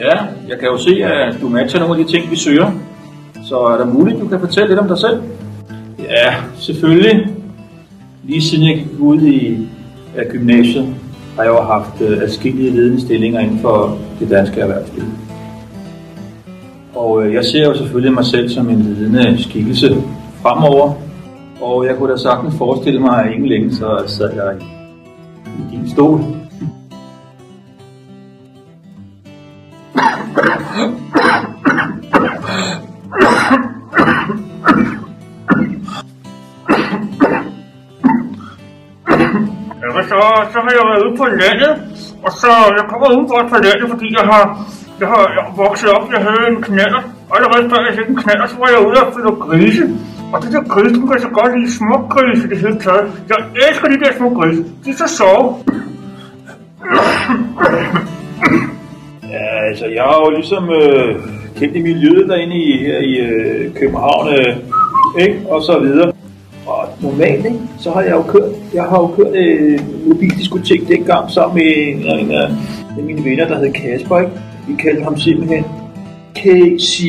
Ja, jeg kan jo se, at du matcher nogle af de ting, vi søger. Så er det muligt, du kan fortælle lidt om dig selv? Ja, selvfølgelig. Lige siden jeg gik ud i gymnasiet, har jeg jo haft adskillige ledende stillinger inden for det danske erhvervsliv. Og jeg ser jo selvfølgelig mig selv som en ledende skikkelse fremover. Og jeg kunne da sagtens forestille mig, at ingen længe så sad jeg i din stol. Så har jeg været ude på landet, og så jeg kommer udenfor fra landet, fordi jeg har vokset op, jeg havde en knallert. Allerede før jeg fik en knallert, så var jeg ude og fylde grise. Og det der grise, du kan så godt lide små grise i det hele taget. Jeg elsker de der små grise, de er så sjove. Ja, altså jeg har jo ligesom kendt i miljøet derinde her i København, ikke? Og så videre. Og normalt, ikke? Så har jeg jo kørt mobildiskotek dengang sammen med en af mine venner, der hed Kasper, ikke? Vi kaldte ham simpelthen KC,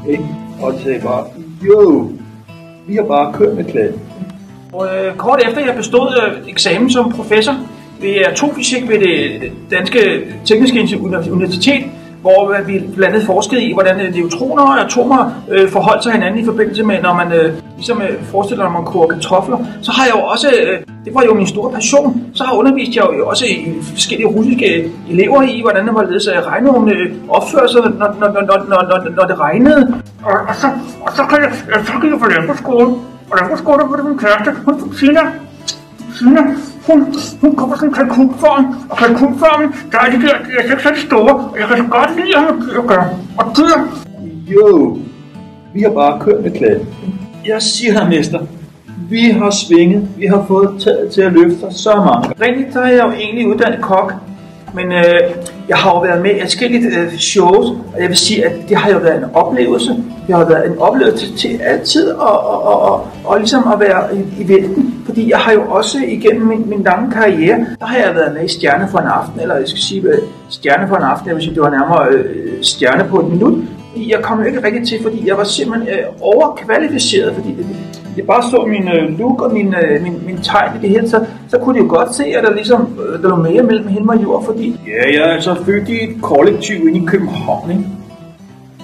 ikke? Og det sagde bare, jo, vi har bare kørt med kladen. Og kort efter jeg bestod eksamen som professor ved atomfysik ved det danske tekniske universitet, hvor vi blandt andet forskede i, hvordan neutroner og atomer forholdt sig hinanden i forbindelse med, når man ligesom forestiller, når man koger kartofler. Så har jeg jo også, det var jo min store passion, så har undervist jeg jo også i forskellige russiske elever i, hvordan det var ledes af regneovne opfører sig, når det regnede. Og så kan jeg få landbrugsskole, og landbrugsskole var det min kæreste, Sina, hun kommer sådan en kalkunform, og kalkunformen, der er de der, jeg er ikke så store, og jeg kan så godt lide at have dyr at gøre. Og dyr! Jo, vi har bare kørt med kladen. Jeg siger her, mester, vi har svinget, vi har fået taget til at løfte så mange. Rent er jeg jo egentlig uddannet kok, men jeg har jo været med i forskellige shows, og jeg vil sige, at det har jo været en oplevelse. Det har været en oplevelse til altid og ligesom at være i vælten, fordi jeg har jo også igennem min lange karriere, der har jeg været med i Stjerne for en aften, eller jeg skal sige Stjerne for en aften, jeg vil sige, det var nærmere Stjerne på et minut. Jeg kom jo ikke rigtig til, fordi jeg var simpelthen overkvalificeret, fordi det bare så min look og min tegn i det hele, så kunne de jo godt se, at der ligesom der var mere mellem himmel og jord, fordi... Ja, jeg er altså født i et kollektiv inde i København, ikke?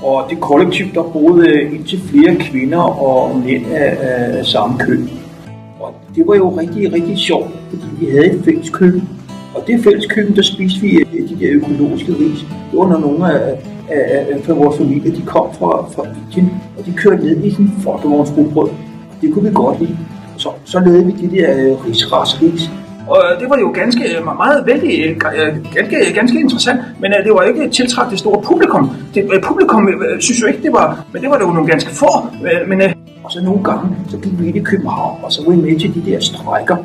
Og det kollektiv, der boede indtil flere kvinder og mænd af samme køn. Og det var jo rigtig, rigtig sjovt, fordi vi havde et fælles køkken. Og det fælles køkken, der spiste vi de der økologiske ris. Det var når nogle af vores familie, de kom fra Indien, og de kørte ned i sådan en folkevognsrugbrød. Det kunne vi godt lide. Så lavede vi de der ris. Og det var jo ganske interessant, men det var ikke tiltragt det store publikum. Publikum synes jo ikke, det var, men det var jo nogle ganske få. Og så nogle gange, så gik vi ind i København, og så var vi med til de der strejker.